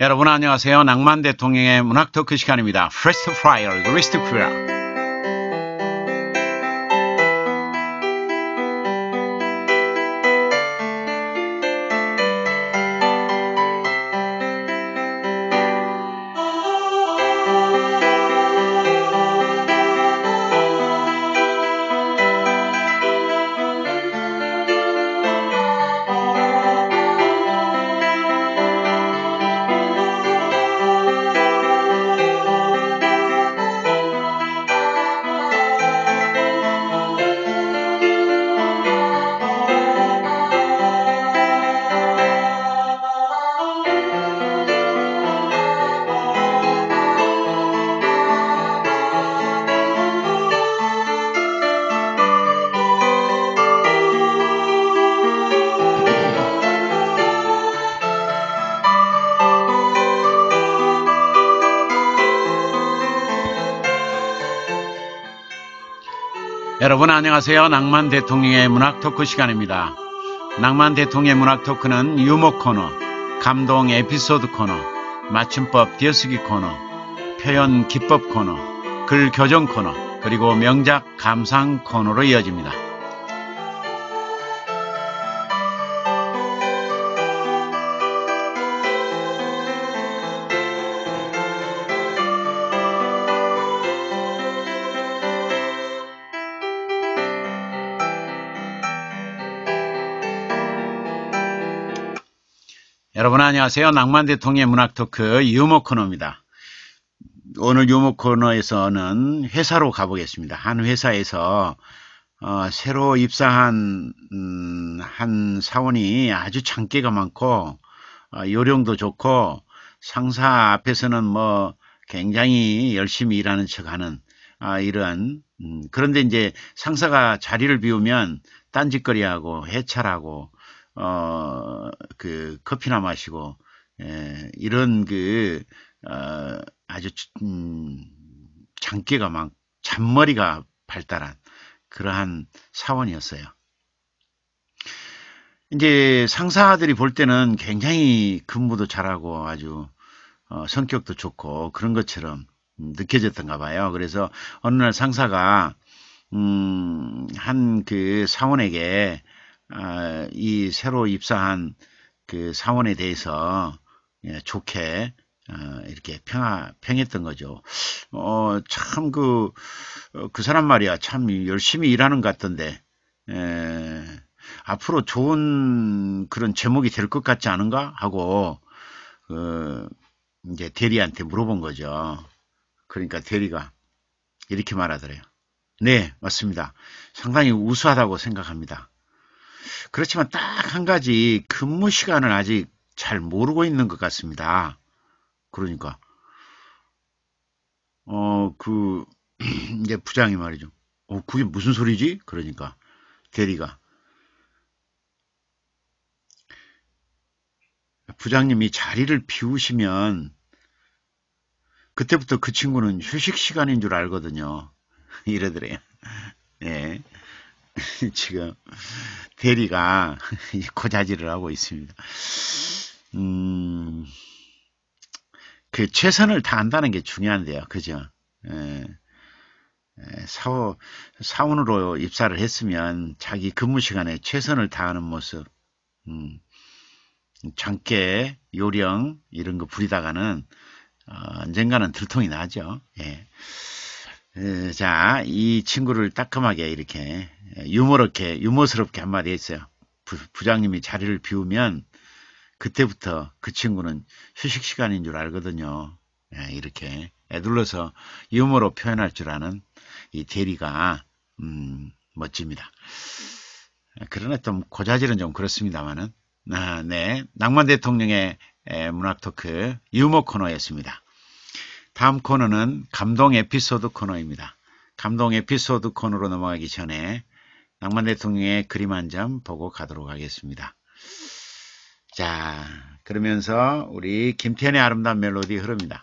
여러분 안녕하세요. 낭만 대통령의 문학 토크 시간입니다. First Fire, Grist Queer. 여러분 안녕하세요. 낭만 대통령의 문학 토크 시간입니다. 낭만 대통령의 문학 토크는 유머 코너, 감동 에피소드 코너, 맞춤법 띄어쓰기 코너, 표현 기법 코너, 글 교정 코너, 그리고 명작 감상 코너로 이어집니다. 여러분 안녕하세요. 낭만 대통령의 문학 토크 유머 코너입니다. 오늘 유머 코너에서는 회사로 가보겠습니다. 한 회사에서 새로 입사한 한 사원이 아주 장기가 많고 요령도 좋고 상사 앞에서는 뭐 굉장히 열심히 일하는 척하는 이런 그런데 이제 상사가 자리를 비우면 딴짓거리하고 해찰하고 커피나 마시고, 이런 아주, 장기가 잔머리가 발달한 그러한 사원이었어요. 이제 상사들이 볼 때는 굉장히 근무도 잘하고 아주, 성격도 좋고 그런 것처럼 느껴졌던가 봐요. 그래서 어느 날 상사가, 한 사원에게 이 새로 입사한 그 사원에 대해서 좋게 이렇게 평했던 거죠. 참 그 사람 말이야 참 열심히 일하는 것 같던데 앞으로 좋은 그런 제목이 될 것 같지 않은가 하고 이제 대리한테 물어본 거죠. 그러니까 대리가 이렇게 말하더래요. 네, 맞습니다. 상당히 우수하다고 생각합니다. 그렇지만 딱 한 가지 근무 시간을 아직 잘 모르고 있는 것 같습니다. 그러니까 이제 부장이 말이죠. 그게 무슨 소리지? 그러니까 대리가 부장님이 자리를 비우시면 그때부터 그 친구는 휴식 시간인 줄 알거든요. 이러더래요. 예. 지금 대리가 고자질을 하고 있습니다. 최선을 다한다는 게 중요한데요. 그죠? 사원으로 입사를 했으면 자기 근무 시간에 최선을 다하는 모습, 장깨, 요령 이런 거 부리다가는 언젠가는 들통이 나죠. 예. 자, 이 친구를 따끔하게 이렇게 유머스럽게 한마디 했어요. 부장님이 자리를 비우면 그때부터 그 친구는 휴식 시간인 줄 알거든요. 이렇게 애둘러서 유머로 표현할 줄 아는 이 대리가 멋집니다. 그러나 좀 고자질은 좀 그렇습니다만은 네, 낭만 대통령의 문학 토크 유머 코너였습니다. 다음 코너는 감동 에피소드 코너입니다. 감동 에피소드 코너로 넘어가기 전에 낭만 대통령의 그림 한 점 보고 가도록 하겠습니다. 자, 그러면서 우리 김태현의 아름다운 멜로디 흐릅니다.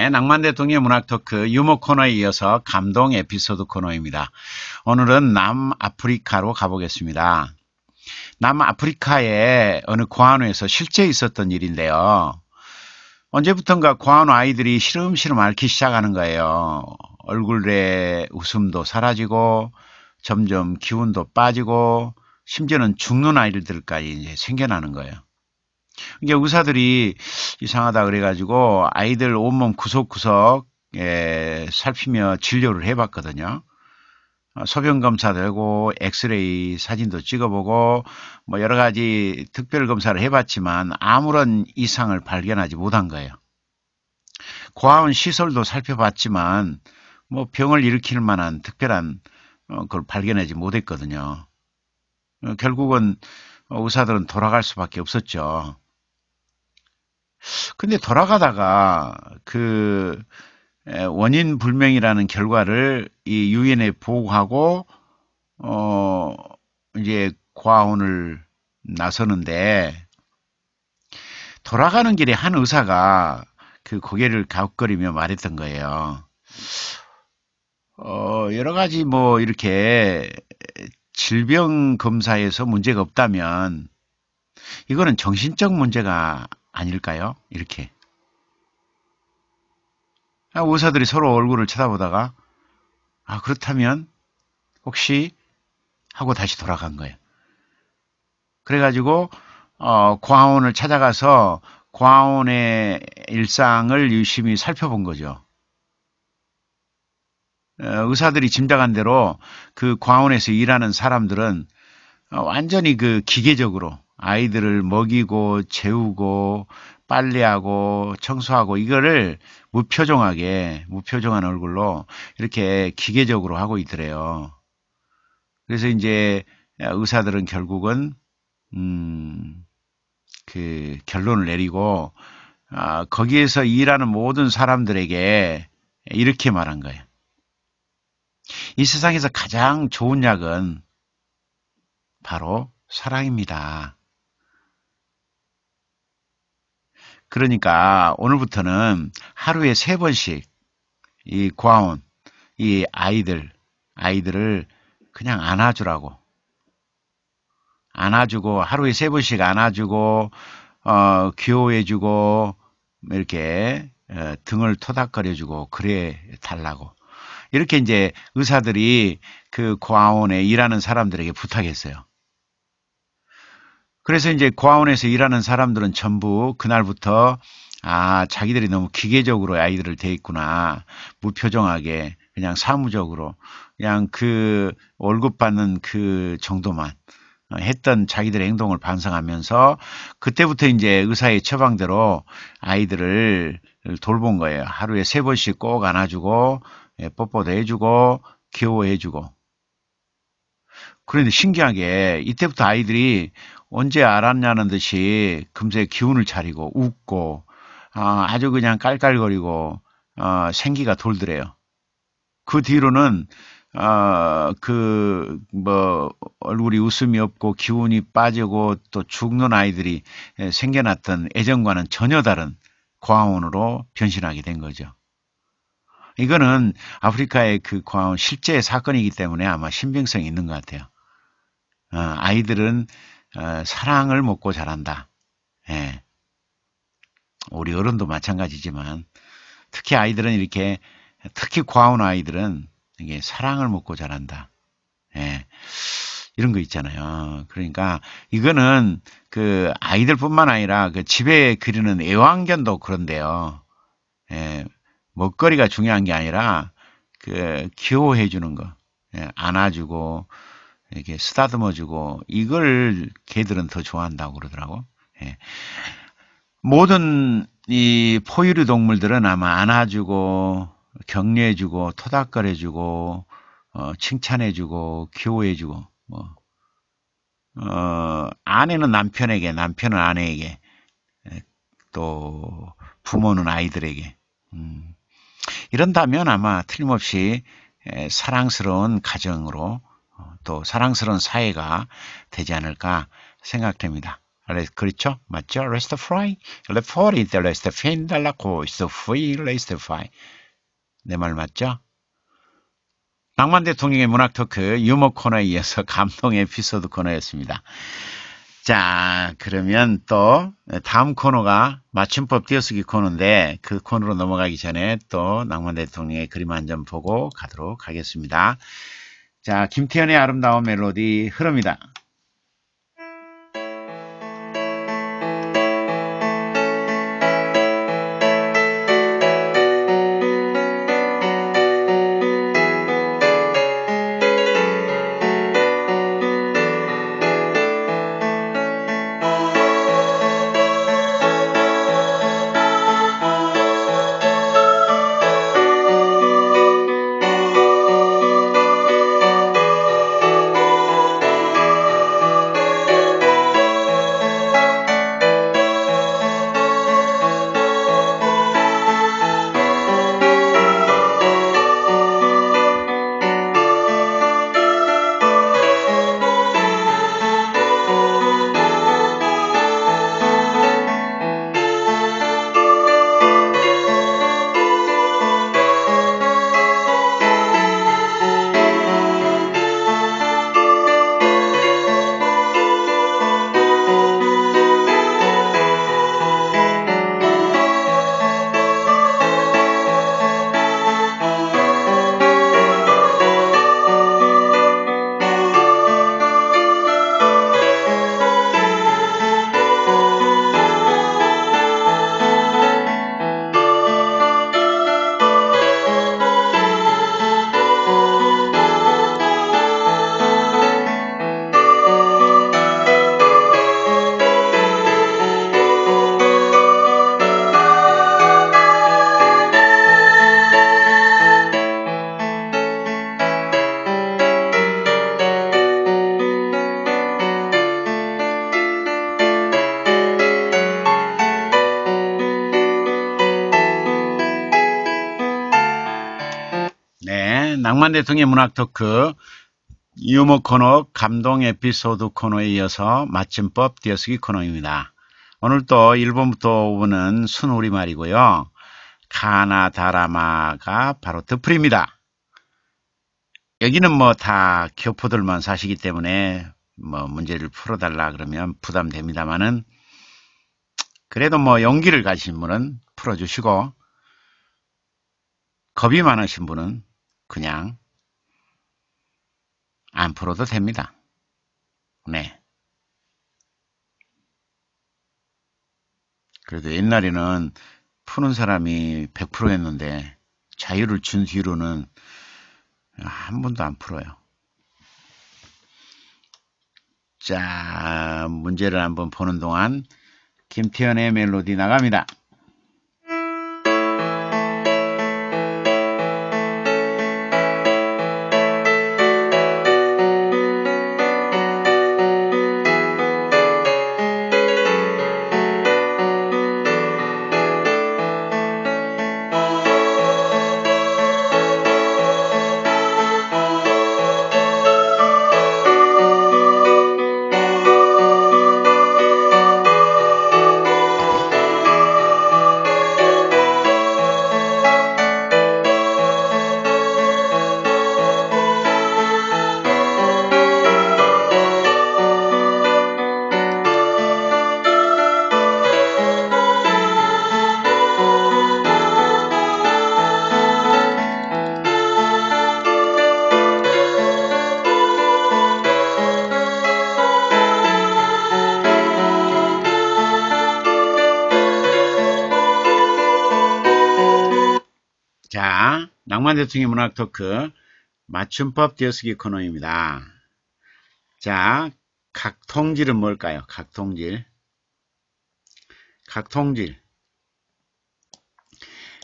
네, 낭만대통령의 문학 토크 유머 코너에 이어서 감동 에피소드 코너입니다. 오늘은 남아프리카로 가보겠습니다. 남아프리카의 어느 고아원에서 실제 있었던 일인데요. 언제부턴가 고아원 아이들이 시름시름 앓기 시작하는 거예요. 얼굴에 웃음도 사라지고 점점 기운도 빠지고 심지어는 죽는 아이들까지 이제 생겨나는 거예요. 이게 의사들이 이상하다 그래가지고 아이들 온몸 구석구석 살피며 진료를 해봤거든요. 소변 검사도 하고 엑스레이 사진도 찍어보고 뭐 여러 가지 특별 검사를 해봤지만 아무런 이상을 발견하지 못한 거예요. 고아원 시설도 살펴봤지만 뭐 병을 일으킬 만한 특별한 걸 발견하지 못했거든요. 결국은 의사들은 돌아갈 수밖에 없었죠. 근데 돌아가다가 그 원인 불명이라는 결과를 이 유엔에 보고하고 이제 고아원을 나서는데 돌아가는 길에 한 의사가 그 고개를 갸웃거리며 말했던 거예요. 여러 가지 뭐 이렇게 질병 검사에서 문제가 없다면 이거는 정신적 문제가 아닐까요? 이렇게. 의사들이 서로 얼굴을 쳐다보다가 그렇다면 혹시 하고 다시 돌아간 거예요. 그래가지고 고아원을 찾아가서 고아원의 일상을 유심히 살펴본 거죠. 의사들이 짐작한 대로 그 고아원에서 일하는 사람들은 완전히 그 기계적으로 아이들을 먹이고 재우고 빨래하고 청소하고 이거를 무표정한 얼굴로 이렇게 기계적으로 하고 있더래요. 그래서 이제 의사들은 결국은 그 결론을 내리고 거기에서 일하는 모든 사람들에게 이렇게 말한 거예요. 이 세상에서 가장 좋은 약은 바로 사랑입니다. 그러니까 오늘부터는 하루에 3번씩 이 고아원, 이 아이들을 그냥 안아주고 하루에 3번씩 안아주고 귀여워해주고 이렇게 등을 토닥거려주고 그래 달라고 이렇게 이제 의사들이 그 고아원에 일하는 사람들에게 부탁했어요. 그래서 이제 고아원에서 일하는 사람들은 전부 그날부터 자기들이 너무 기계적으로 아이들을 대했구나. 무표정하게 그냥 사무적으로 그냥 그 월급 받는 그 정도만 했던 자기들의 행동을 반성하면서 그때부터 이제 의사의 처방대로 아이들을 돌본 거예요. 하루에 3번씩 꼭 안아주고 뽀뽀도 해주고 귀여워해주고. 그런데 신기하게 이때부터 아이들이 언제 알았냐는 듯이 금세 기운을 차리고 웃고 아주 그냥 깔깔거리고 생기가 돌더래요. 그 뒤로는 얼굴이 웃음이 없고 기운이 빠지고 또 죽는 아이들이 생겨났던 예전과는 전혀 다른 고아원으로 변신하게 된 거죠. 이거는 아프리카의 그 고아원 실제 사건이기 때문에 아마 신빙성이 있는 것 같아요. 아이들은 사랑을 먹고 자란다. 예. 우리 어른도 마찬가지지만 특히 아이들은 이렇게 특히 고아원 아이들은 이게 사랑을 먹고 자란다. 예. 이런 거 있잖아요. 그러니까 이거는 그 아이들뿐만 아니라 그 집에 기르는 애완견도 그런데요. 예. 먹거리가 중요한 게 아니라 그 귀여워해 주는 거. 예. 안아주고 이렇게 쓰다듬어주고 이걸 개들은 더 좋아한다고 그러더라고. 예. 모든 이 포유류 동물들은 아마 안아주고 격려해주고 토닥거려주고 칭찬해주고 귀여워해주고 아내는 남편에게 남편은 아내에게 또 부모는 아이들에게 이런다면 아마 틀림없이 사랑스러운 가정으로 또 사랑스러운 사회가 되지 않을까 생각됩니다. 그렇죠? 맞죠? Rest fry, left foot, rest fin 달라고, is free, rest fry. 내 말 맞죠? 낭만 대통령의 문학 토크 유머 코너에 이어서 감동 에피소드 코너였습니다. 자, 그러면 또 다음 코너가 맞춤법 띄어쓰기 코너인데 그 코너로 넘어가기 전에 또 낭만 대통령의 그림 한 점 보고 가도록 하겠습니다. 자, 김태현의 아름다운 멜로디 흐릅니다. 네, 낭만 대통령의 문학 토크 유머 코너 감동 에피소드 코너에 이어서 맞춤법 띄어쓰기 코너입니다. 오늘 또 1번부터 5번은 순우리말이고요. 카나다라마가 바로 더풀입니다. 여기는 뭐 다 교포들만 사시기 때문에 뭐 문제를 풀어달라 그러면 부담됩니다만은 그래도 뭐 용기를 가진 분은 풀어주시고 겁이 많으신 분은 그냥 안 풀어도 됩니다. 네. 그래도 옛날에는 푸는 사람이 100%였는데 자유를 준 뒤로는 한 번도 안 풀어요. 자, 문제를 한번 보는 동안 김태현의 멜로디 나갑니다. 자, 낭만 대통령 문학 토크 맞춤법 띄어쓰기 코너입니다. 자, 각통질은 뭘까요? 각통질.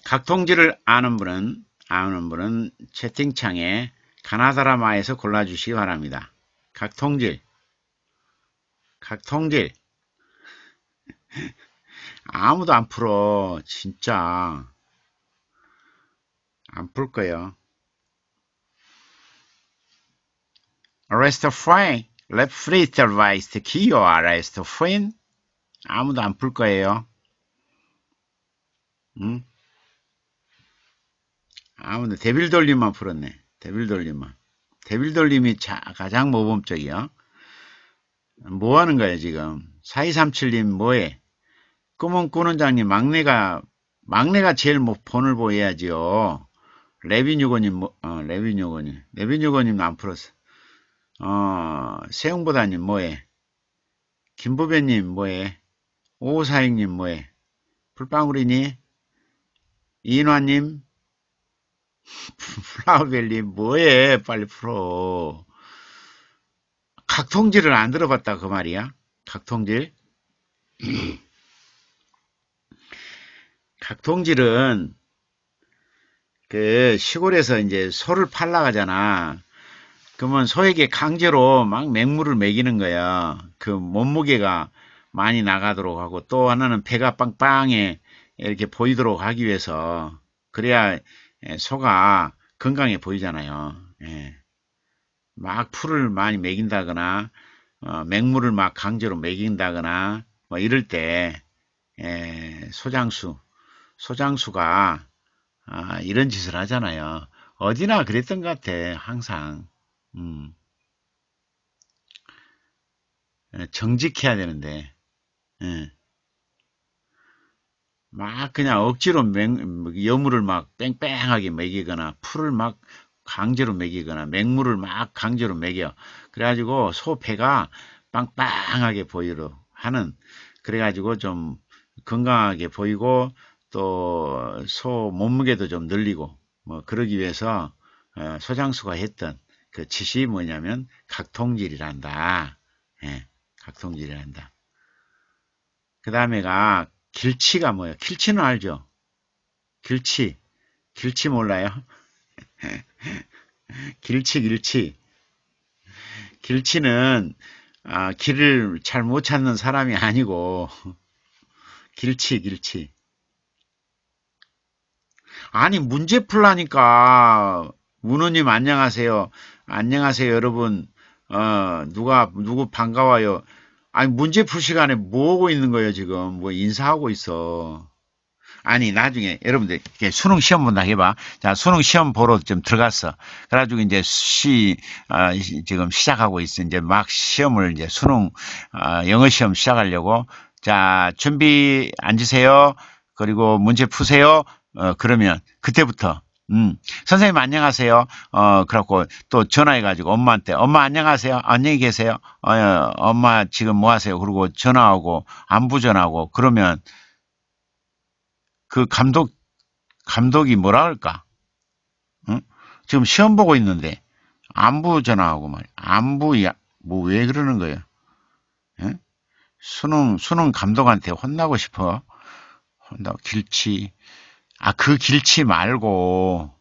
각통질을 아는 분은 채팅창에 가나다라마에서 골라주시기 바랍니다. 각통질. 아무도 안 풀어. 진짜. 안 풀 거예요. Arrest fry, left free, right, key, arrest friend. 아무도 안 풀 거예요. 응? 아무도 데빌돌림만 풀었네. 데빌돌림만. 데빌돌림이 가장 모범적이야. 뭐 하는 거야 지금? 4237님 뭐해? 꿈은 꾸는 장님 막내가 제일 본을 보여야지요. 레빈유고님 레빈유고님 안 풀었어. 세용보다님 뭐해? 김부배님 뭐해? 오사익님 뭐해? 풀빵우리니? 이인화님? 플라우벨님 뭐해? 빨리 풀어. 각통질을 안 들어봤다 그 말이야? 각통질? 각통질은 그 시골에서 이제 소를 팔러 가잖아. 그러면 소에게 강제로 막 맹물을 먹이는 거야. 그 몸무게가 많이 나가도록 하고 또 하나는 배가 빵빵해 이렇게 보이도록 하기 위해서 그래야 소가 건강해 보이잖아요. 예. 막 풀을 많이 먹인다거나 맹물을 막 강제로 먹인다거나 뭐 이럴 때 소장수가 이런 짓을 하잖아요. 어디나 그랬던 것 같아 항상. 음, 정직해야 되는데 예. 막 그냥 억지로 여물을 막 뺑뺑하게 먹이거나 풀을 막 강제로 먹이거나 맹물을 막 강제로 먹여 그래가지고 소 배가 빵빵하게 보이도록 하는 그래가지고 좀 건강하게 보이고 또 소 몸무게도 좀 늘리고 뭐 그러기 위해서 소장수가 했던 그 짓이 뭐냐면 각통질이란다. 예, 각통질이란다. 그 다음에가 길치가 뭐예요? 길치는 알죠? 길치 몰라요? 길치. 길치는 길을 잘 못 찾는 사람이 아니고 길치. 아니 문제 풀라니까 문호님 안녕하세요. 안녕하세요 여러분. 누구 반가워요. 아니 문제 풀 시간에 뭐 하고 있는 거예요 지금? 뭐 인사하고 있어. 아니 나중에 여러분들 수능 시험 본다 해봐. 자 수능 시험 보러 좀 들어갔어. 그래가지고 이제 지금 시작하고 있어. 이제 막 시험을 이제 수능 영어 시험 시작하려고. 자 준비 앉으세요. 그리고 문제 푸세요. 그러면 그때부터 선생님 안녕하세요. 그래갖고 또 전화해가지고 엄마한테 엄마 안녕하세요. 안녕히 계세요. 엄마 지금 뭐 하세요? 그리고 전화하고 안부 전하고 그러면 그 감독이 뭐라 할까? 응? 지금 시험 보고 있는데 안부 전화하고 말이야. 안부야. 뭐 왜 그러는 거야? 응? 수능 감독한테 혼나고 싶어. 혼나고 길치. 그 길치 말고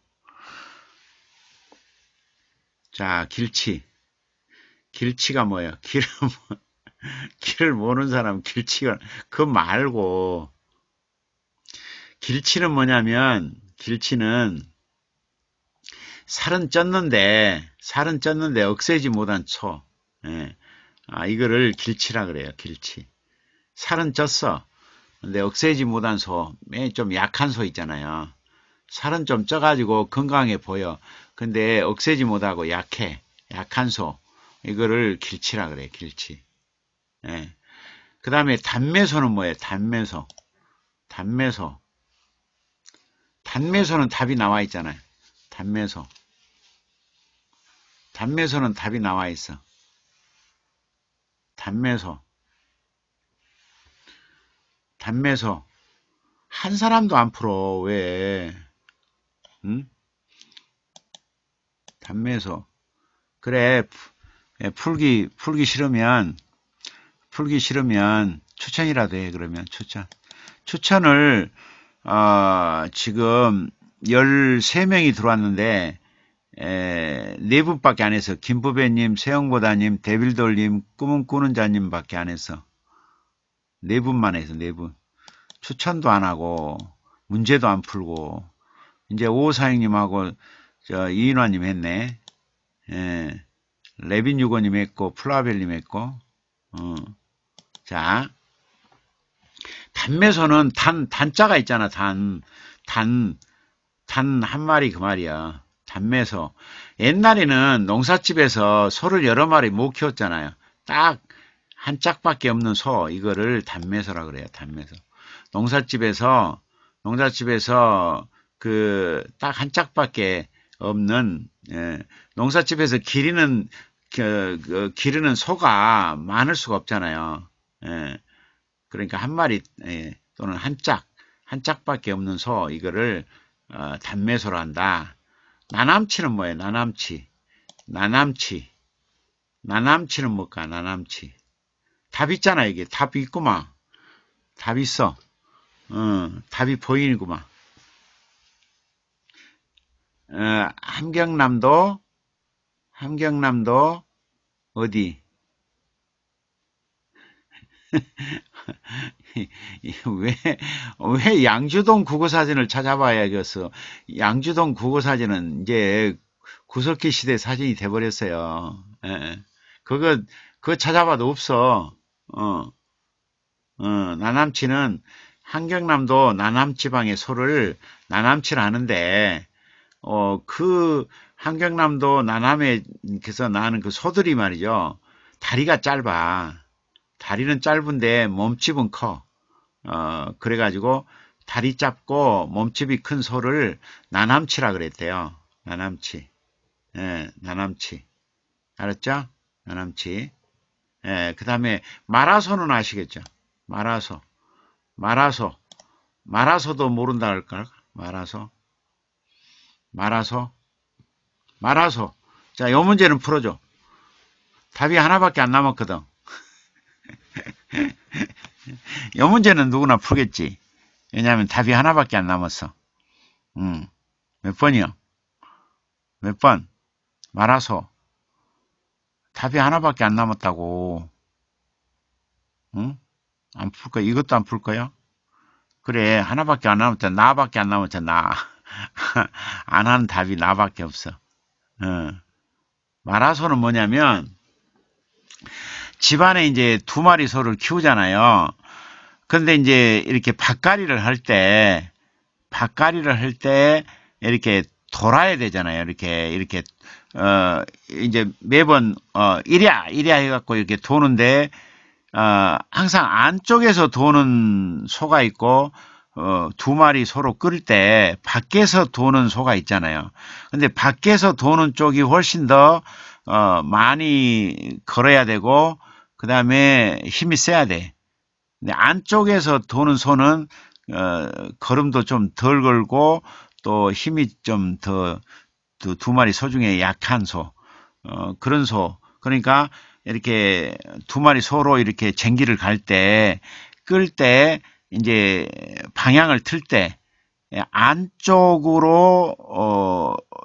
자 길치. 길치가 뭐야? 길을 모르는 사람 길치가 그 말고 길치는 뭐냐면 길치는 살은 쪘는데 억세지 못한 소. 예. 이거를 길치라 그래요. 길치. 살은 쪘어. 근데 억세지 못한 소, 좀 약한 소 있잖아요. 살은 좀 쪄가지고 건강해 보여. 근데 억세지 못하고 약해. 약한 소. 이거를 길치라 그래. 길치. 예. 그 다음에 단매소는 뭐예요? 단매소. 단매소. 단매소는 답이 나와 있잖아요. 단매소. 단매소는 답이 나와 있어. 단매소. 단매소. 한 사람도 안 풀어. 왜? 응? 단매소. 그래. 풀기 싫으면 추천이라도 해. 그러면 추천을 지금 13명이 들어왔는데 4분밖에 안 해서 김부배님, 세영보다님, 데빌돌님, 꿈은 꾸는 자님 밖에 안 해서 4분만 해서 4분. 추천도 안 하고 문제도 안 풀고 이제 오사행님하고 이인화님 했네. 예, 레빈 유거님 했고 플라벨님 했고 자 단매소는 단자가 있잖아. 단 한 마리 그 말이야. 단매소. 옛날에는 농사집에서 소를 여러 마리 못 키웠잖아요. 딱 한 짝밖에 없는 소, 이거를 단매소라 그래요. 단매소. 농사집에서 그 딱 한 짝밖에 없는, 농사집에서 기르는 소가 많을 수가 없잖아요. 그러니까 한 마리 또는 한 짝밖에 없는 소, 이거를 단매소로 한다. 나남치는 뭐예요? 나남치는 뭘까? 나남치. 답 있잖아, 이게. 답 있구만. 답 있어. 답이 보이는구만. 함경남도 어디? 왜 양주동 국어사진을 찾아봐야겠어. 양주동 국어사진은 이제 구석기 시대 사진이 돼버렸어요. 그거 찾아봐도 없어. 나남치는 함경남도 나남지방의 소를 나남치를 하는데, 그 함경남도 나남에서 나는 그 소들이 말이죠. 다리가 짧아. 다리는 짧은데 몸집은 커. 그래가지고 다리 짧고 몸집이 큰 소를 나남치라 그랬대요. 나남치. 나남치. 알았죠? 나남치. 그 다음에 마라소는 아시겠죠? 마라소도 모른다 할까? 마라소. 자, 요 문제는 풀어줘. 답이 하나밖에 안 남았거든. 요 문제는 누구나 풀겠지. 왜냐하면 답이 하나밖에 안 남았어. 몇 번이요? 몇 번? 마라소. 답이 하나밖에 안 남았다고. 응? 안 풀 거야? 이것도 안 풀 거야? 그래, 하나밖에 안 남았잖아. 나밖에 안 남았잖아. 나. 안 하는 답이 나밖에 없어. 마라소는 뭐냐면, 집안에 이제 2마리 소를 키우잖아요. 근데 이제 이렇게 밭갈이를 할 때, 이렇게 돌아야 되잖아요. 이렇게, 이제 매번, 이랴 해갖고 이렇게 도는데, 항상 안쪽에서 도는 소가 있고, 2마리 소로 끌 때 밖에서 도는 소가 있잖아요. 근데 밖에서 도는 쪽이 훨씬 더 많이 걸어야 되고 그 다음에 힘이 세야 돼. 근데 안쪽에서 도는 소는 걸음도 좀 덜 걸고 또 힘이 좀 더 2마리 소 중에 약한 소, 그런 소. 그러니까 이렇게 2마리 소로 이렇게 쟁기를 끌 때 이제 방향을 틀 때 안쪽으로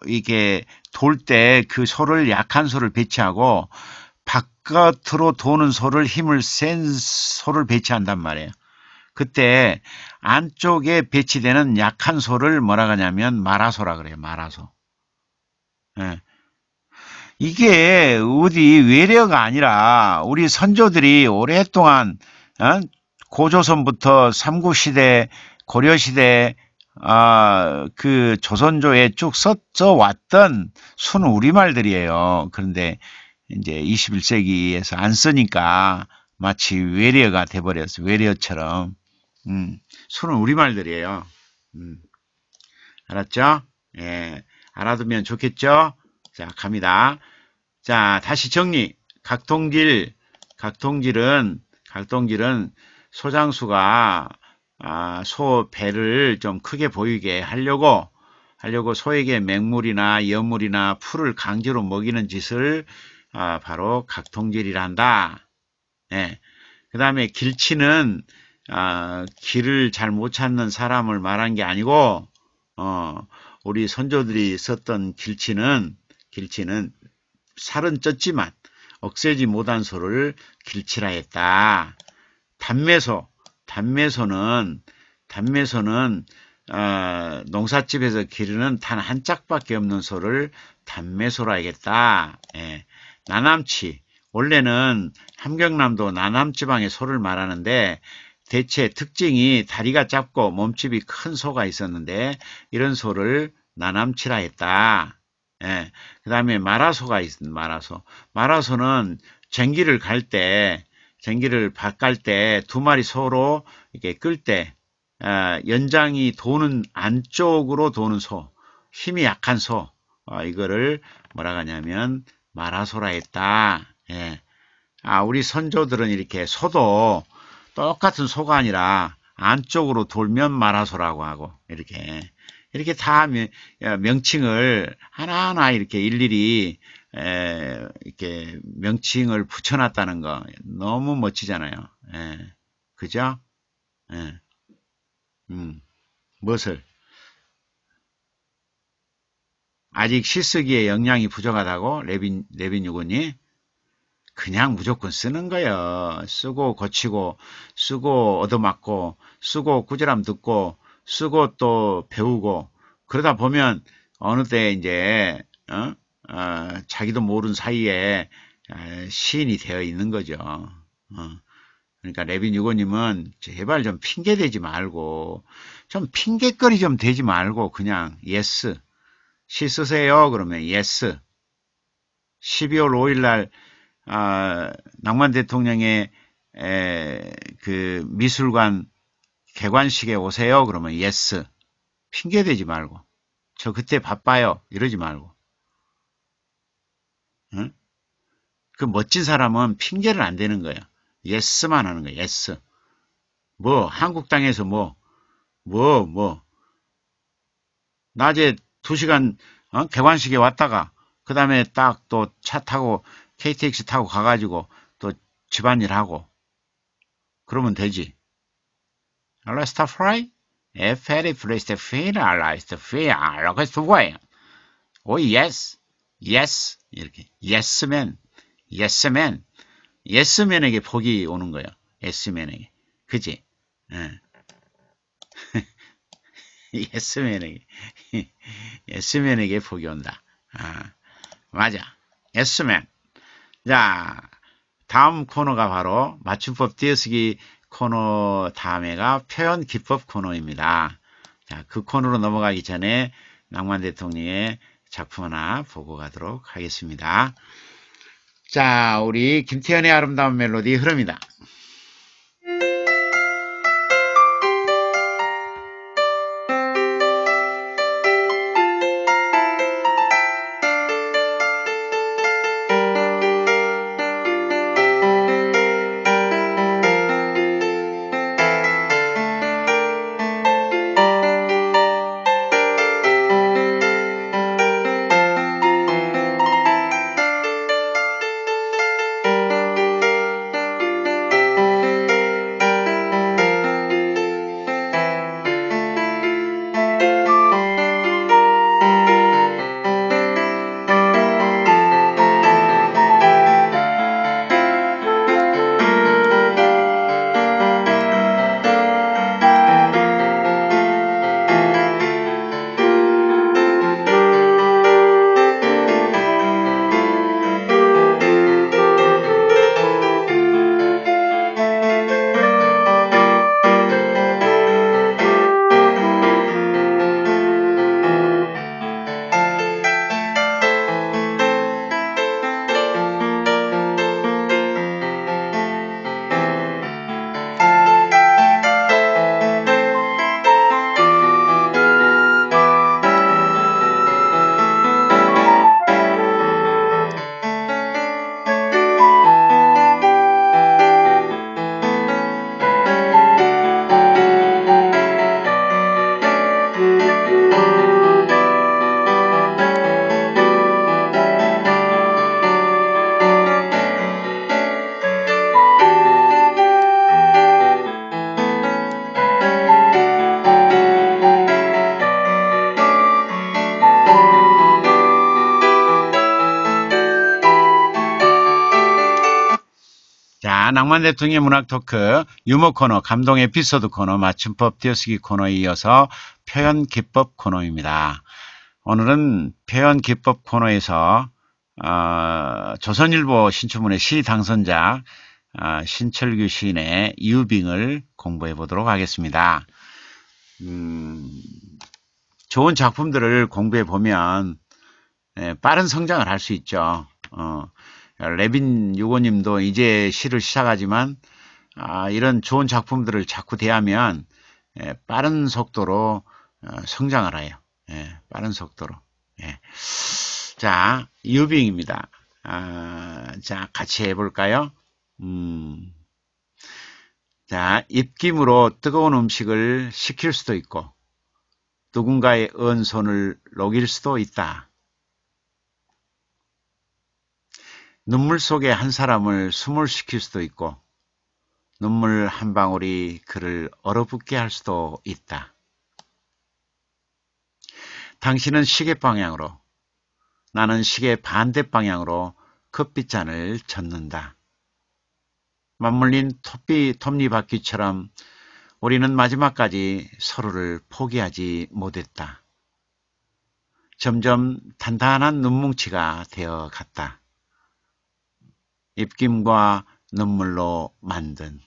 이게 돌 때 그 소를 약한 소를 배치하고 바깥으로 도는 소를 힘을 센 소를 배치한단 말이에요. 그때 안쪽에 배치되는 약한 소를 뭐라 하냐면 마라소라 그래요. 마라소. 이게 어디 외래어가 아니라 우리 선조들이 오랫동안 고조선부터 삼국시대, 고려시대, 그 조선조에 쭉 써왔던 순 우리말들이에요. 그런데 이제 21세기에서 안 쓰니까 마치 외래어가 돼버렸어요. 외래어처럼. 순 우리말들이에요. 알았죠? 예. 알아두면 좋겠죠? 자, 갑니다. 자, 다시 정리. 각동질은 소장수가 소 배를 좀 크게 보이게 하려고 소에게 맹물이나 여물이나 풀을 강제로 먹이는 짓을 바로 각동질이라 한다. 예. 그 다음에 길치는 길을 잘 못 찾는 사람을 말한 게 아니고 우리 선조들이 썼던 길치는 살은 쪘지만 억세지 못한 소를 길치라 했다. 단매소는 농사집에서 기르는 단 한 짝밖에 없는 소를 단매소라 하겠다. 예. 나남치 원래는 함경남도 나남지방의 소를 말하는데 대체 특징이 다리가 짧고 몸집이 큰 소가 있었는데 이런 소를 나남치라 했다. 예. 그 다음에 마라소가 있습니다. 마라소. 마라소는 쟁기를 밭갈 때 두 마리 소로 이렇게 끌 때, 연장이 도는 안쪽으로 도는 소, 힘이 약한 소, 이거를 뭐라 하냐면 마라소라 했다. 예. 우리 선조들은 이렇게 소도 똑같은 소가 아니라 안쪽으로 돌면 마라소라고 하고 이렇게 다 명칭을 하나하나 이렇게 일일이 이렇게 명칭을 붙여놨다는 거 너무 멋지잖아요. 예. 그죠? 예. 무엇을? 아직 시쓰기에 역량이 부족하다고? 레빈 유군이? 그냥 무조건 쓰는 거예요. 쓰고 고치고, 쓰고 얻어맞고, 쓰고 꾸지람 듣고, 쓰고 또 배우고, 그러다 보면 어느 때 이제, 자기도 모르는 사이에 시인이 되어 있는 거죠. 그러니까 레빈 유고님은 제발 좀 핑계대지 말고, 좀 핑계거리 좀 대지 말고, 그냥 예스. 시 쓰세요. 그러면 예스. 12월 5일 날 낭만 대통령의 그 미술관 개관식에 오세요. 그러면 예스. 핑계대지 말고. 저 그때 바빠요. 이러지 말고. 응? 그 멋진 사람은 핑계를 안 대는 거예요. 예스만 하는 거예요. 예스. 뭐 한국 땅에서 낮에 2시간 개관식에 왔다가 그 다음에 딱 또 차 타고 KTX 타고 가가지고 또 집안일 하고 그러면 되지. 알라스타프라이? 에페리 프레스테피나 알라스타피아 알라스타피아 오 예스 예스 이렇게 예스맨 예스맨 예스맨에게 복이 오는 거예요. 예스맨에게 그지? 예. 예스맨에게 복이 온다. 맞아. 예스맨. 자, 다음 코너가 바로 맞춤법 띄어쓰기 코너 다음에가 표현 기법 코너입니다. 자, 그 코너로 넘어가기 전에 낭만 대통령의 작품 하나 보고 가도록 하겠습니다. 자, 우리 김태현의 아름다운 멜로디 흐릅니다. 낭만 대통령의 문학 토크, 유머 코너, 감동 에피소드 코너, 맞춤법 띄어쓰기 코너에 이어서 표현 기법 코너입니다. 오늘은 표현 기법 코너에서 조선일보 신춘문예 시 당선자 신철규 시인의 유빙을 공부해 보도록 하겠습니다. 좋은 작품들을 공부해 보면 빠른 성장을 할 수 있죠. 레빈 유고님도 이제 시를 시작하지만 이런 좋은 작품들을 자꾸 대하면 빠른 속도로 성장을 해요. 빠른 속도로. 자, 유빙입니다. 자, 같이 해볼까요? 자, 입김으로 뜨거운 음식을 식힐 수도 있고 누군가의 언 손을 녹일 수도 있다. 눈물 속에 한 사람을 숨을 시킬 수도 있고 눈물 한 방울이 그를 얼어붙게 할 수도 있다. 당신은 시계 방향으로, 나는 시계 반대 방향으로 커피잔을 젓는다. 맞물린 톱니바퀴처럼 우리는 마지막까지 서로를 포기하지 못했다. 점점 단단한 눈뭉치가 되어 갔다. 입김과 눈물로 만든.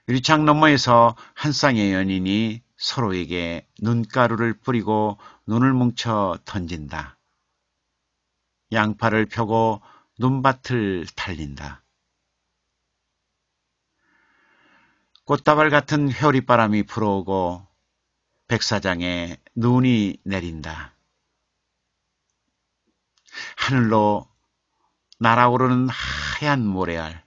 유리창 너머에서 한 쌍의 연인이 서로에게 눈가루를 뿌리고 눈을 뭉쳐 던진다. 양팔을 펴고 눈밭을 달린다. 꽃다발 같은 회오리바람이 불어오고 백사장에 눈이 내린다. 하늘로 날아오르는 하얀 모래알.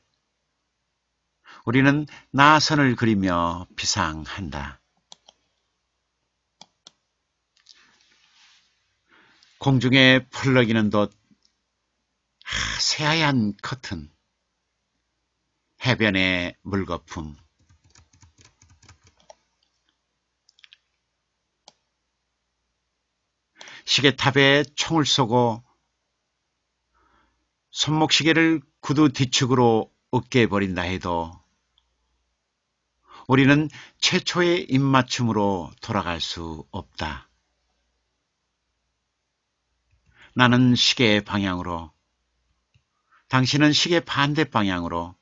우리는 나선을 그리며 비상한다. 공중에 펄럭이는 돛, 새하얀 커튼, 해변의 물거품. 시계탑에 총을 쏘고 손목시계를 구두 뒤축으로 으깨버린다 해도 우리는 최초의 입맞춤으로 돌아갈 수 없다. 나는 시계 방향으로, 당신은 시계 반대 방향으로.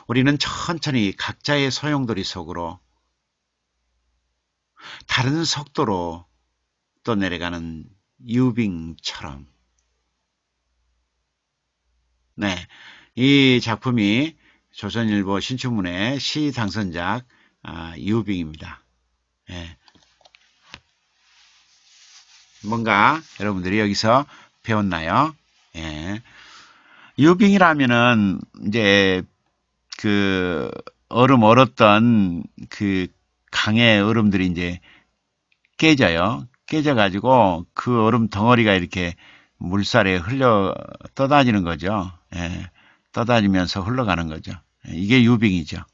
우리는 천천히 각자의 소용돌이 속으로 다른 속도로 떠내려가는 유빙처럼. 네, 이 작품이 조선일보 신춘문예 시 당선작 유빙입니다. 네. 뭔가 여러분들이 여기서 배웠나요? 예. 유빙이라면은 이제 그 얼었던 그 강의 얼음들이 이제 깨져요. 깨져가지고 그 얼음 덩어리가 이렇게 물살에 흘러 떠다니는 거죠. 예. 떠다니면서 흘러가는 거죠. 이게 유빙이죠.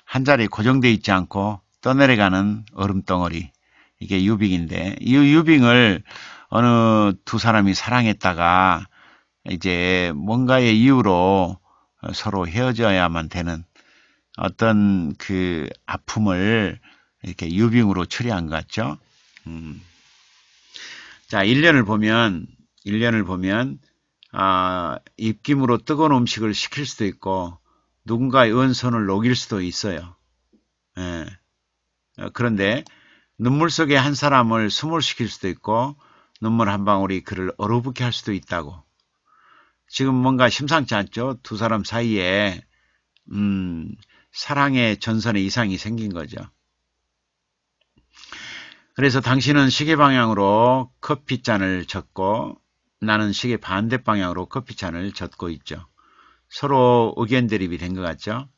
한 자리에 고정되어 있지 않고 떠내려가는 얼음 덩어리. 이게 유빙인데, 이 유빙을 어느 두 사람이 사랑했다가 이제 뭔가의 이유로 서로 헤어져야만 되는 어떤 그 아픔을 이렇게 유빙으로 처리한 것 같죠. 자, 1년을 보면 입김으로 뜨거운 음식을 식힐 수도 있고 누군가의 은손을 녹일 수도 있어요. 예. 그런데 눈물 속에 한 사람을 숨을 시킬 수도 있고 눈물 한 방울이 그를 얼어붙게 할 수도 있다고. 지금 뭔가 심상치 않죠? 두 사람 사이에 사랑의 전선에 이상이 생긴 거죠. 그래서 당신은 시계 방향으로 커피잔을 젓고 나는 시계 반대 방향으로 커피잔을 젓고 있죠. 서로 의견 대립이 된 것 같죠?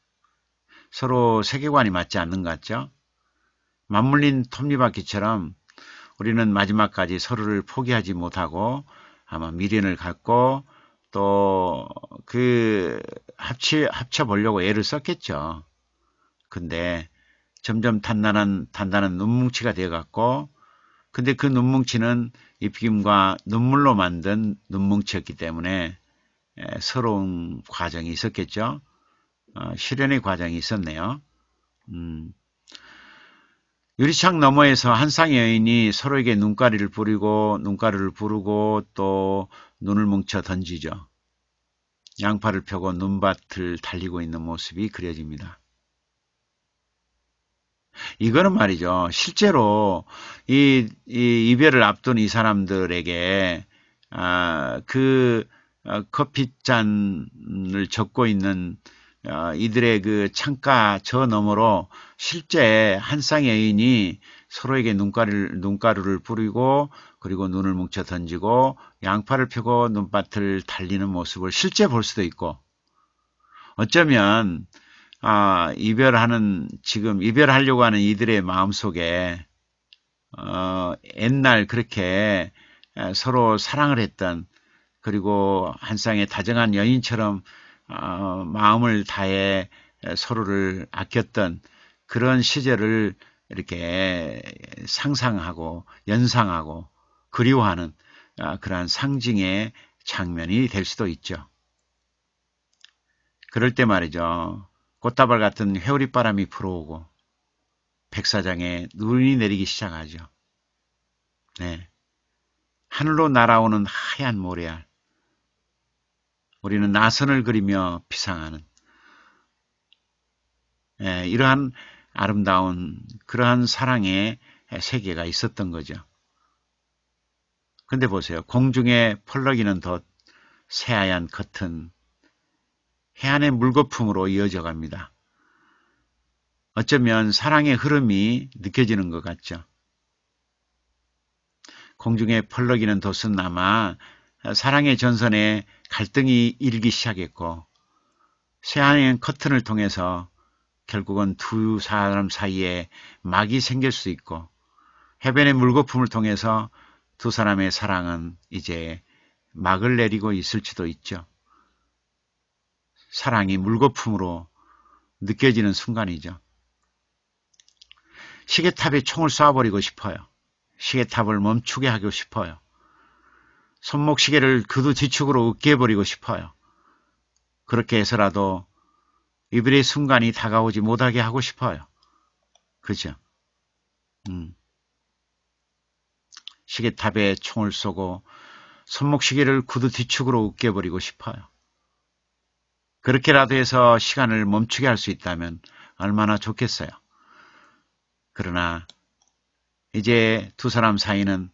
서로 세계관이 맞지 않는 것 같죠? 맞물린 톱니바퀴처럼 우리는 마지막까지 서로를 포기하지 못하고 아마 미련을 갖고 또 그 합쳐보려고 애를 썼겠죠. 근데 점점 단단한 눈뭉치가 되어갔고 근데 그 눈뭉치는 입김과 눈물로 만든 눈뭉치였기 때문에 서러운 과정이 있었겠죠. 실현의 과정이 있었네요. 유리창 너머에서 한 쌍의 여인이 서로에게 눈가루를 부르고 또 눈을 뭉쳐 던지죠. 양팔을 펴고 눈밭을 달리고 있는 모습이 그려집니다. 이거는 말이죠. 실제로 이별을 앞둔 이 사람들에게 커피잔을 적고 있는 이들의 그 창가 저 너머로 실제 한 쌍의 여인이 서로에게 눈가루를 뿌리고 그리고 눈을 뭉쳐 던지고 양팔을 펴고 눈밭을 달리는 모습을 실제 볼 수도 있고, 어쩌면 지금 이별하려고 하는 이들의 마음속에 옛날 그렇게 서로 사랑을 했던, 그리고 한 쌍의 다정한 여인처럼 마음을 다해 서로를 아꼈던 그런 시절을 이렇게 상상하고 연상하고 그리워하는 그러한 상징의 장면이 될 수도 있죠. 그럴 때 말이죠. 꽃다발 같은 회오리바람이 불어오고 백사장에 눈이 내리기 시작하죠. 네. 하늘로 날아오는 하얀 모래알. 우리는 나선을 그리며 비상하는 이러한 아름다운 그러한 사랑의 세계가 있었던 거죠. 근데 보세요. 공중에 펄럭이는 덧, 새하얀 커튼, 해안의 물거품으로 이어져 갑니다. 어쩌면 사랑의 흐름이 느껴지는 것 같죠. 공중에 펄럭이는 덧은 아마 사랑의 전선에 갈등이 일기 시작했고, 새하얀 커튼을 통해서 결국은 두 사람 사이에 막이 생길 수 있고, 해변의 물거품을 통해서 두 사람의 사랑은 이제 막을 내리고 있을지도 있죠. 사랑이 물거품으로 느껴지는 순간이죠. 시계탑에 총을 쏴버리고 싶어요. 시계탑을 멈추게 하고 싶어요. 손목시계를 그두 뒤축으로 으깨버리고 싶어요. 그렇게 해서라도 이별의 순간이 다가오지 못하게 하고 싶어요. 그죠? 시계탑에 총을 쏘고 손목시계를 구두 뒤축으로 으깨버리고 싶어요. 그렇게라도 해서 시간을 멈추게 할 수 있다면 얼마나 좋겠어요. 그러나 이제 두 사람 사이는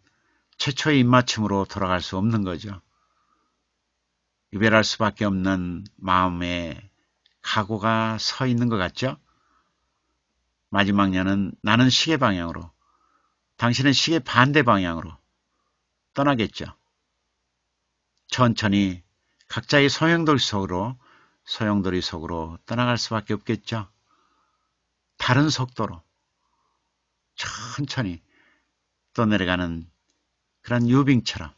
최초의 입맞춤으로 돌아갈 수 없는 거죠. 이별할 수밖에 없는 마음의 각오가 서 있는 것 같죠? 마지막 년은 나는 시계 방향으로, 당신은 시계 반대 방향으로 떠나겠죠. 천천히 각자의 소용돌이 속으로 떠나갈 수밖에 없겠죠. 다른 속도로 천천히 떠내려가는 그런 유빙처럼,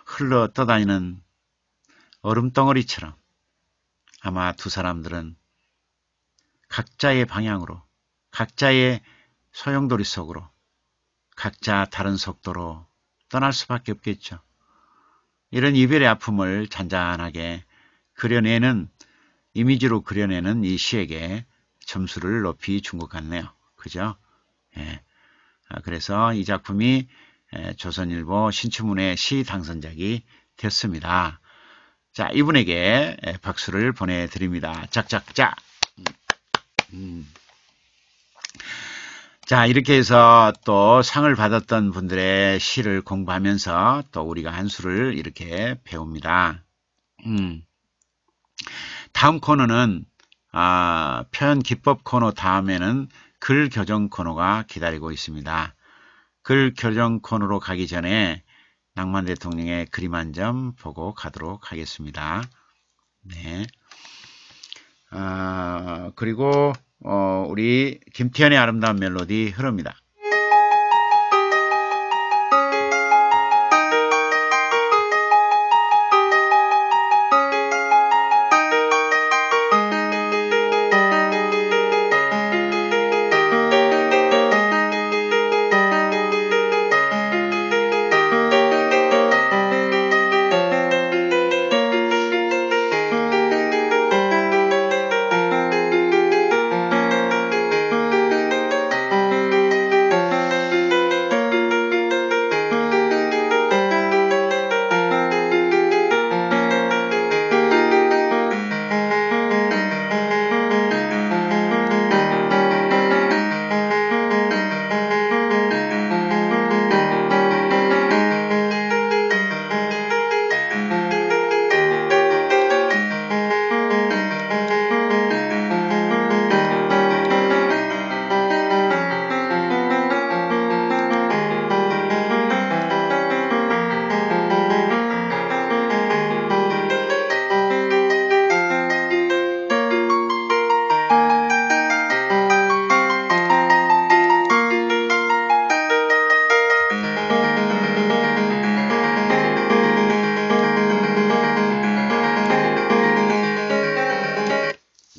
흘러 떠다니는 얼음덩어리처럼 아마 두 사람들은 각자의 방향으로, 각자의 소용돌이 속으로, 각자 다른 속도로 떠날 수밖에 없겠죠. 이런 이별의 아픔을 잔잔하게 그려내는, 이미지로 그려내는 이 시에게 점수를 높이 준 것 같네요. 그죠? 예. 그래서 이 작품이 조선일보 신춘문예 시 당선작이 됐습니다. 자, 이분에게 박수를 보내드립니다. 짝짝짝. 자, 이렇게 해서 또 상을 받았던 분들의 시를 공부하면서 또 우리가 한 수를 이렇게 배웁니다. 다음 코너는 표현 기법 코너 다음에는 글 교정 코너가 기다리고 있습니다. 글 교정 코너로 가기 전에 낭만 대통령의 그림 한 점 보고 가도록 하겠습니다. 네. 그리고 우리 김태현의 아름다운 멜로디 흐릅니다.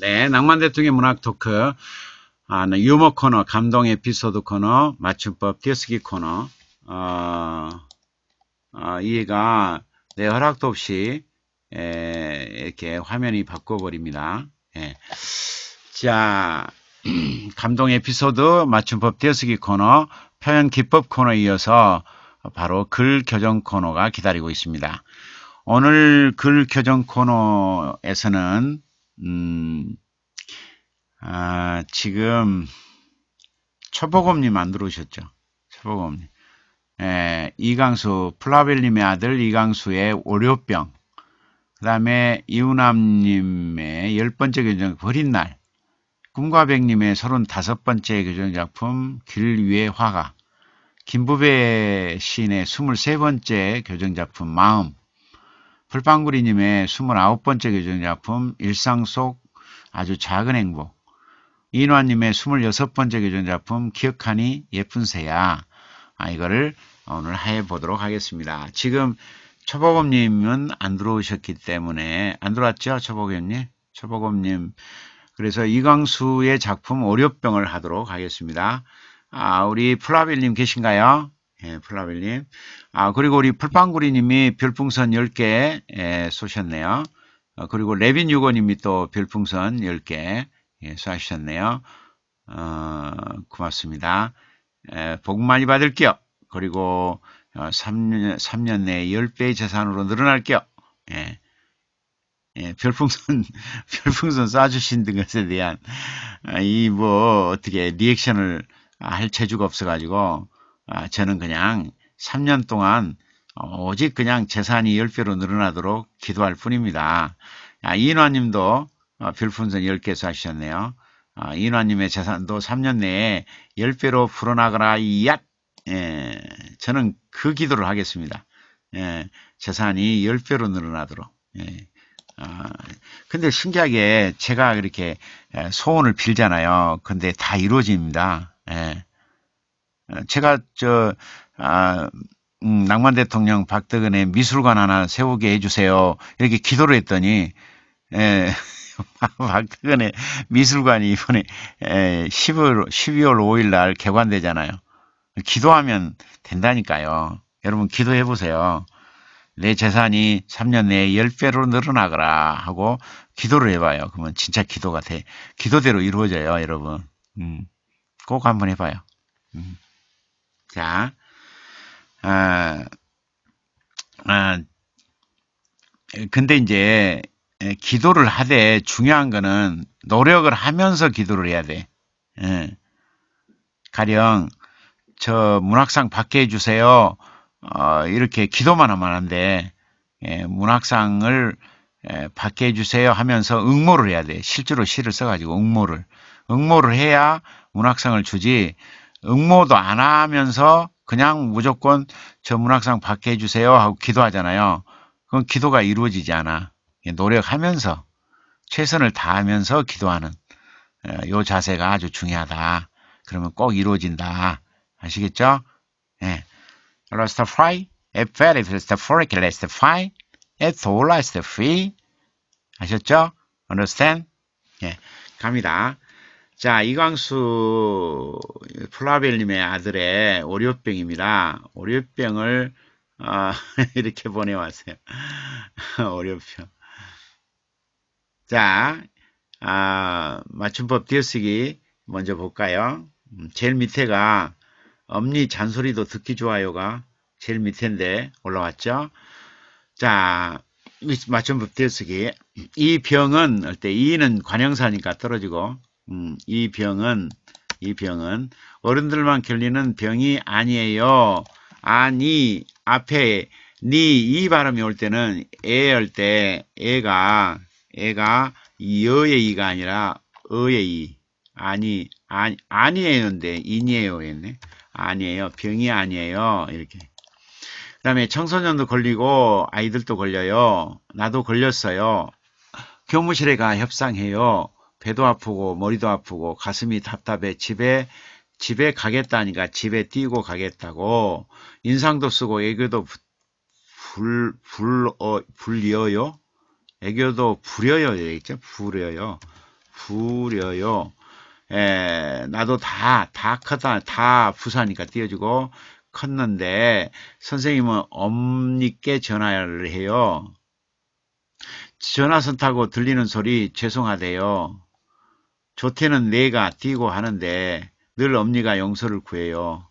네, 낭만 대통령 문학 토크, 유머 코너, 감동 에피소드 코너, 맞춤법 띄어쓰기 코너, 이해가 내 허락도 없이 이렇게 화면이 바꿔버립니다. 예. 자, 감동 에피소드, 맞춤법 띄어쓰기 코너, 표현 기법 코너에 이어서 바로 글 교정 코너가 기다리고 있습니다. 오늘 글 교정 코너에서는 지금 초보검님 안 들어오셨죠? 초보검님. 이강수, 플라벨님의 아들 이강수의 월요병, 그 다음에 이우남님의 10번째 교정 버린 날, 꿈과백님의 35번째 교정작품 길 위의 화가, 김부배 시인의 23번째 교정작품 마음, 풀빵구리님의 29번째 교정작품 일상 속 아주 작은 행복, 이인화님의 26번째 교정작품 기억하니 예쁜 새야, 이거를 오늘 해보도록 하겠습니다. 지금 초보검님은 안 들어오셨기 때문에, 안 들어왔죠? 초보검님? 초보검님. 그래서 이광수의 작품 오류병을 하도록 하겠습니다. 우리 플라벨님 계신가요? 예, 플라벨님. 그리고 우리 풀빵구리님이 별풍선 10개 쏘셨네요. 그리고 레빈6호님이 또 별풍선 10개 쏘셨네요. 고맙습니다. 복 많이 받을게요. 그리고 3년 내에 10배의 재산으로 늘어날게요. 별풍선 쏴주신 것에 대한 어떻게 리액션을 할 재주가 없어가지고 저는 그냥 3년 동안 오직 그냥 재산이 10배로 늘어나도록 기도할 뿐입니다. 이인화님도 별풍선 10개 쏴주셨네요. 이인화님의 재산도 3년 내에 10배로 불어나거라 얏! 저는 그 기도를 하겠습니다. 재산이 10배로 늘어나도록. 근데 신기하게 제가 그렇게 소원을 빌잖아요. 근데 다 이루어집니다. 제가 낭만 대통령 박덕은의 미술관 하나 세우게 해주세요. 이렇게 기도를 했더니 박덕은의 미술관이 이번에 12월 5일 날 개관되잖아요. 기도하면 된다니까요. 여러분 기도해 보세요. 내 재산이 3년 내에 10배로 늘어나거라 하고 기도를 해봐요. 그러면 진짜 기도가 돼. 기도대로 이루어져요, 여러분. 꼭 한번 해봐요. 자, 근데 이제 기도를 하되 중요한 거는 노력을 하면서 기도를 해야 돼. 가령 저 문학상 받게 해주세요. 이렇게 기도만 하면 안 돼. 문학상을 받게 해주세요 하면서 응모를 해야 돼. 실제로 시를 써가지고 응모를 해야 문학상을 주지. 응모도 안 하면서 그냥 무조건 저 문학상 받게 해주세요 하고 기도하잖아요. 그건 기도가 이루어지지 않아. 노력하면서 최선을 다하면서 기도하는 요 자세가 아주 중요하다. 그러면 꼭 이루어진다. 아시겠죠? 예. Rastafari, Eferi, Rastafari, Rastafari, Ethol, Rastafari. 아셨죠? Understand? 예. 갑니다. 자, 이광수 플라벨님의 아들의 오류병입니다. 오류병을 이렇게 보내왔어요. 오류병. 자, 맞춤법 띄어쓰기 먼저 볼까요? 제일 밑에가 엄니 잔소리도 듣기 좋아요가 제일 밑인데 올라왔죠? 자, 맞춤법 띄어쓰기. 이 병은 할 때 이는 관형사니까 떨어지고 이 병은 어른들만 걸리는 병이 아니에요. 아니 앞에 이 발음이 올 때는 할 때 애가 여의 이가 아니라 어의 이. 아니에요인데 인이에요 했네. 아니에요. 병이 아니에요. 이렇게. 그 다음에 청소년도 걸리고 아이들도 걸려요. 나도 걸렸어요. 교무실에 가 협상해요. 배도 아프고 머리도 아프고 가슴이 답답해 집에 가겠다니까 집에 뛰고 가겠다고. 인상도 쓰고 애교도 불려요. 애교도 부려요. 되겠죠? 부려요. 부려요. 나도 다 컸다, 다 부사니까 띄워주고, 컸는데, 선생님은 엄니께 전화를 해요. 전화선 타고 들리는 소리 죄송하대요. 조태는 내가 띄고 하는데, 늘 엄니가 용서를 구해요.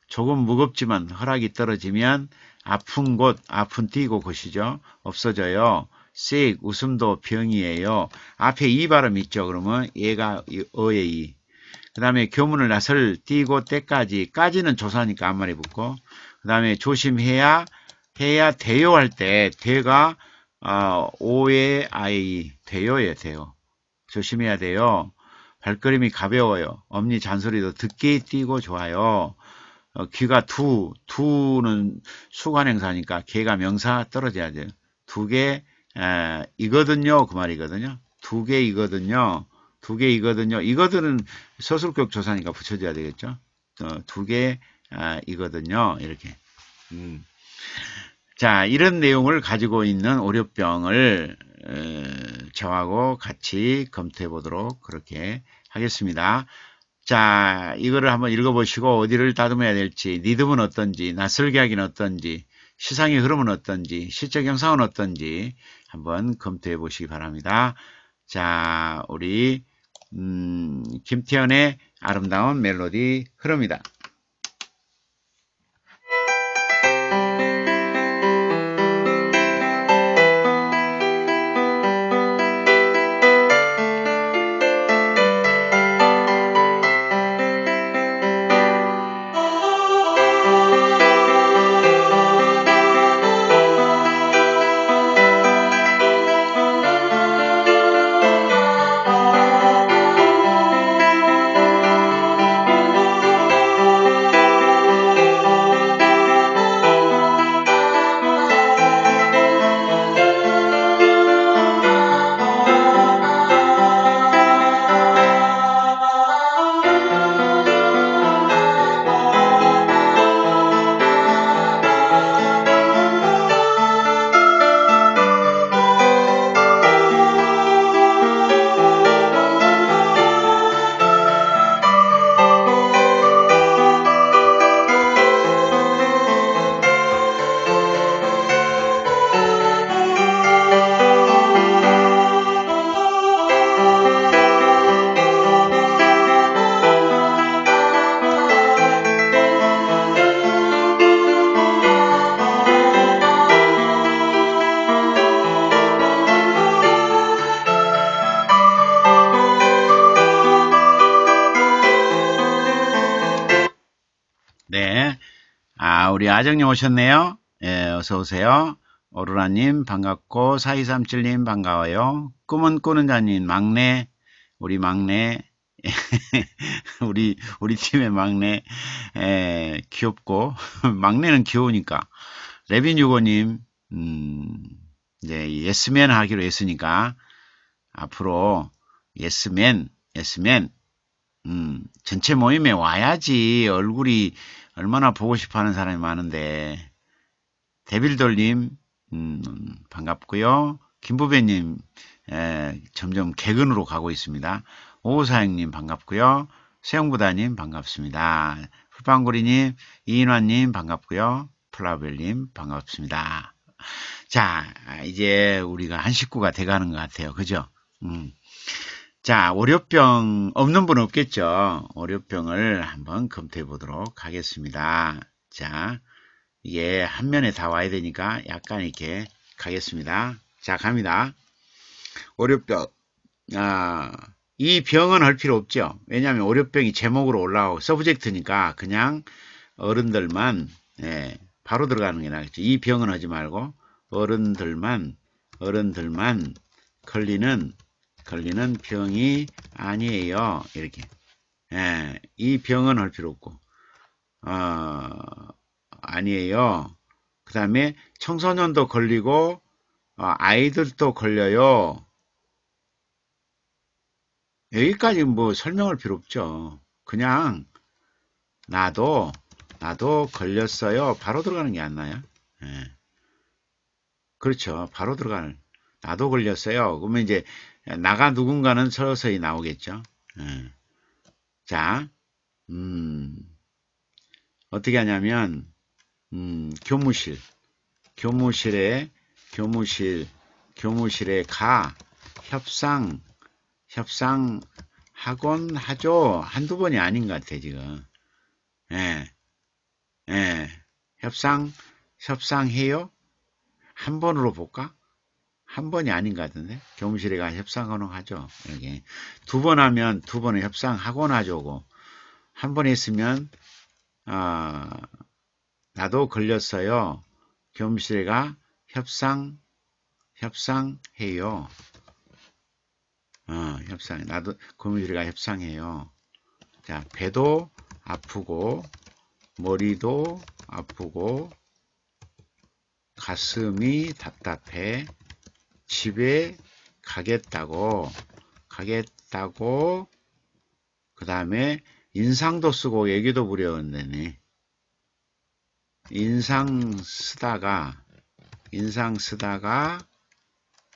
조금 무겁지만 허락이 떨어지면 아픈 곳, 아픈 띄고 것이죠. 없어져요. sick, 웃음도 병이에요. 앞에 이 발음 있죠. 그러면 얘가 어의 이. 그 다음에 교문을 나설 띄고 때까지, 까지는 조사니까 앞말이 붙고, 그 다음에 조심해야, 해야 돼요 할 때, 돼가, 오의 아이, 돼요예요, 돼요. 조심해야 돼요. 발걸음이 가벼워요. 엄니 잔소리도 듣기 띄고 좋아요. 귀가 두는 수관행사니까 개가 명사 떨어져야 돼요. 두 개, 이거든요. 그 말이거든요. 두 개이거든요. 두 개이거든요. 이거들은 서술격 조사니까 붙여줘야 되겠죠. 두 개이거든요. 이렇게. 자, 이런 내용을 가지고 있는 오류병을 저하고 같이 검토해 보도록 그렇게 하겠습니다. 자, 이거를 한번 읽어보시고 어디를 다듬어야 될지, 리듬은 어떤지, 낯설게 하기는 어떤지, 시상의 흐름은 어떤지, 시적 형상은 어떤지 한번 검토해 보시기 바랍니다. 자, 우리 김태현의 아름다운 멜로디 흐릅니다. 네. 우리 아정님 오셨네요. 예, 어서오세요. 오로라님 반갑고, 4237님 반가워요. 꿈은 꾸는 자님, 막내, 우리 막내, 우리 팀의 막내, 귀엽고, 막내는 귀여우니까. 레빈65님, 이제, 예스맨 하기로 했으니까, 앞으로, 예스맨, 전체 모임에 와야지. 얼굴이 얼마나 보고 싶어 하는 사람이 많은데. 데빌돌님, 반갑고요. 김부배님, 점점 개근으로 가고 있습니다. 오사영님 반갑고요. 세영부다님 반갑습니다. 풀빵구리님, 이인환님 반갑고요. 플라벨님 반갑습니다. 자, 이제 우리가 한 식구가 돼가는 것 같아요. 그죠? 자, 오류병 없는 분 없겠죠? 오류병을 한번 검토해 보도록 하겠습니다. 자, 이게 한 면에 다 와야 되니까 약간 이렇게 가겠습니다. 자, 갑니다. 오류병. 이 병은 할 필요 없죠. 왜냐하면 오류병이 제목으로 올라오고 서브젝트니까 그냥 어른들만 바로 들어가는 게 나겠죠. 이 병은 하지 말고 어른들만 걸리는 병이 아니에요. 이렇게. 이 병은 할 필요 없고, 아니에요. 그 다음에 청소년도 걸리고, 아이들도 걸려요. 여기까지 뭐 설명할 필요 없죠. 그냥, 나도 걸렸어요. 바로 들어가는 게 안 나요? 그렇죠. 바로 들어가는. 나도 걸렸어요. 그러면 이제 나가 누군가는 서서히 나오겠죠. 자, 어떻게 하냐면 교무실에 가 협상하곤 하죠. 한두 번이 아닌 것 같아 지금. 예, 예. 협상해요? 한 번으로 볼까? 한 번이 아닌 것 같은데? 교무실에 가 협상하곤 하죠. 여기. 두 번 하면 두 번은 협상하곤 하죠고. 한 번 했으면, 나도 걸렸어요. 교무실에 가 협상해요. 나도 교무실에 가 협상해요. 자, 배도 아프고, 머리도 아프고, 가슴이 답답해. 집에 가겠다고, 그 다음에 인상도 쓰고 얘기도 부려온다니. 인상 쓰다가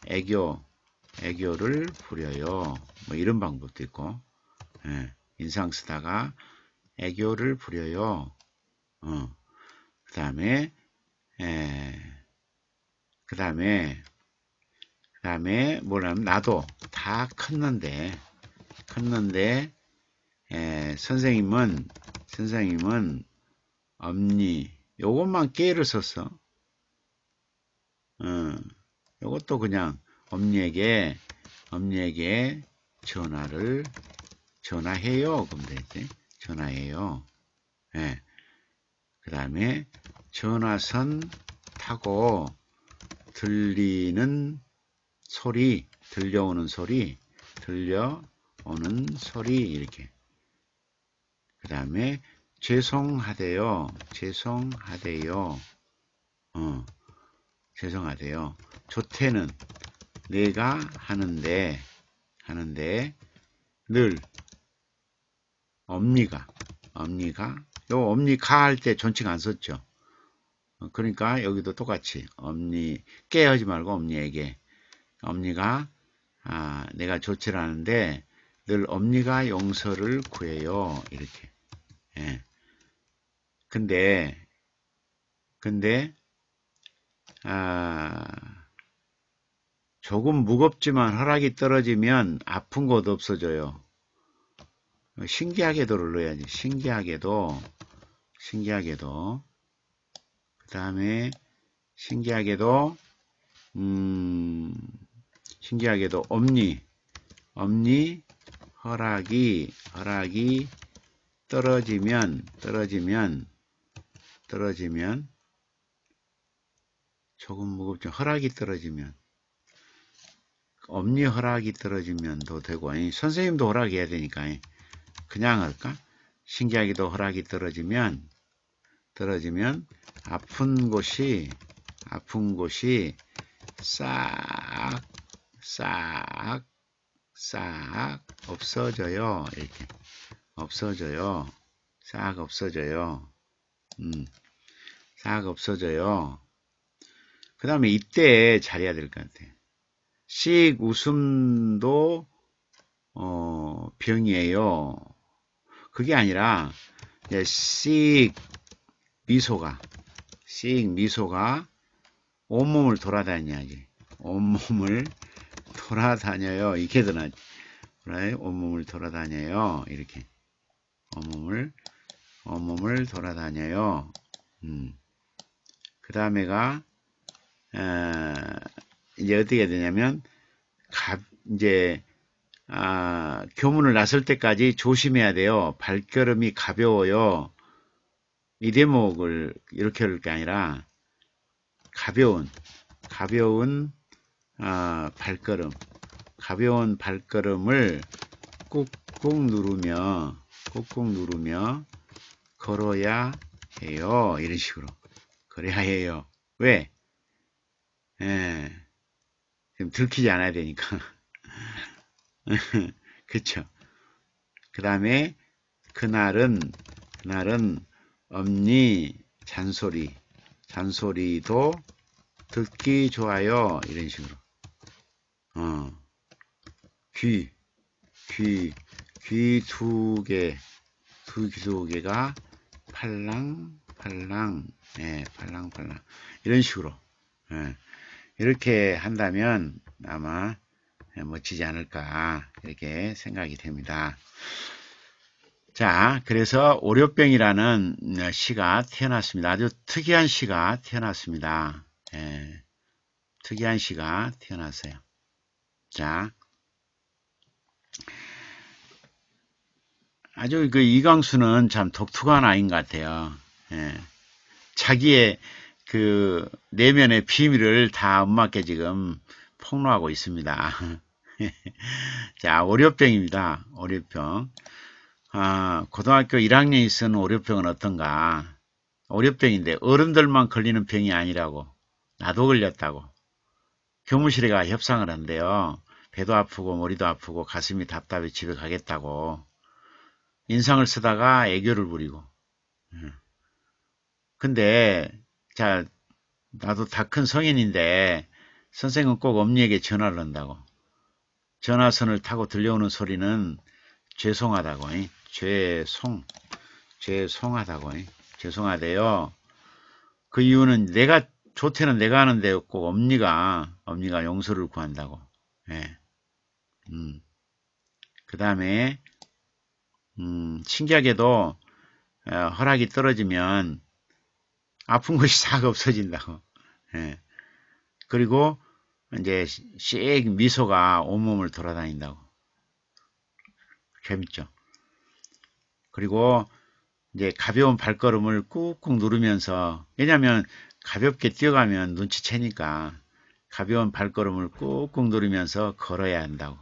애교를 부려요. 뭐 이런 방법도 있고, 인상 쓰다가 애교를 부려요. 그 다음에 뭐냐면 나도 다 컸는데 선생님은 엄니 요것만 깨를 썼어. 요것도 그냥 엄니에게 전화해요. 그럼 되지. 전화해요. 그 다음에 전화선 타고 들려오는 소리 이렇게. 그 다음에 죄송하대요. 조퇴는 내가 하는데 늘 엄니가 요 엄니가 할 때 존칭 안 썼죠. 그러니까 여기도 똑같이 엄니 깨하지 말고 엄니가 내가 조치를 하는데 늘 엄니가 용서를 구해요. 이렇게. 근데 조금 무겁지만 혈압이 떨어지면 아픈 곳 없어져요. 신기하게도를 넣어야지. 신기하게도 그 다음에 신기하게도 엄니 혈압이 떨어지면 조금 무겁죠. 혈압이 떨어지면 엄니 혈압이 떨어지면도 되고 선생님도 혈압해야 되니까 그냥 할까? 신기하게도 혈압이 떨어지면 아픈 곳이 싹 없어져요. 이렇게 싹 없어져요. 그 다음에 이때 잘해야 될 것 같아. 씩 웃음도 병이에요. 그게 아니라 씩 미소가 온몸을 돌아다녀야지. 온몸을 돌아다녀요. 이게 더 낫지. 온몸을 돌아다녀요. 이렇게. 온몸을 돌아다녀요. 그 다음에가 이제 어떻게 되냐면 교문을 나설 때까지 조심해야 돼요. 발걸음이 가벼워요. 이 대목을 이렇게 할 게 아니라 가벼운 발걸음을 꾹꾹 누르며 걸어야 해요. 이런 식으로 그래야 해요. 왜? 좀 들키지 않아야 되니까. 그쵸? 그 다음에 그날은 엄니 잔소리도 듣기 좋아요. 이런 식으로. 귀 두 개가 팔랑, 예, 팔랑. 이런 식으로, 예, 이렇게 한다면 아마 멋지지 않을까, 이렇게 생각이 됩니다. 자, 그래서 오류병이라는 시가 태어났습니다. 아주 특이한 시가 태어났습니다. 예, 특이한 시가 태어났어요. 자, 아주 이광수는 참 독특한 아이인 것 같아요. 예, 자기의 그 내면의 비밀을 다 엄마께 지금 폭로하고 있습니다. 자, 오류병입니다. 오류병. 고등학교 1학년이 쓴 오류병은 어떤가? 오류병인데 어른들만 걸리는 병이 아니라고. 나도 걸렸다고. 교무실에 가 협상을 한대요. 배도 아프고 머리도 아프고 가슴이 답답해 집에 가겠다고. 인상을 쓰다가 애교를 부리고. 근데 자, 나도 다 큰 성인인데 선생은 꼭 엄니에게 전화를 한다고. 전화선을 타고 들려오는 소리는 죄송하다고. 죄송하다고. 죄송하대요. 그 이유는 조퇴는 내가 하는데 꼭 엄니가 용서를 구한다고. 예. 그 다음에 신기하게도 혈압이 떨어지면 아픈 것이 싹 없어진다고. 예. 그리고 이제 씩 미소가 온몸을 돌아다닌다고. 재밌죠. 그리고 이제 가벼운 발걸음을 꾹꾹 누르면서, 왜냐하면 가볍게 뛰어가면 눈치채니까 가벼운 발걸음을 꾹꾹 누르면서 걸어야 한다고.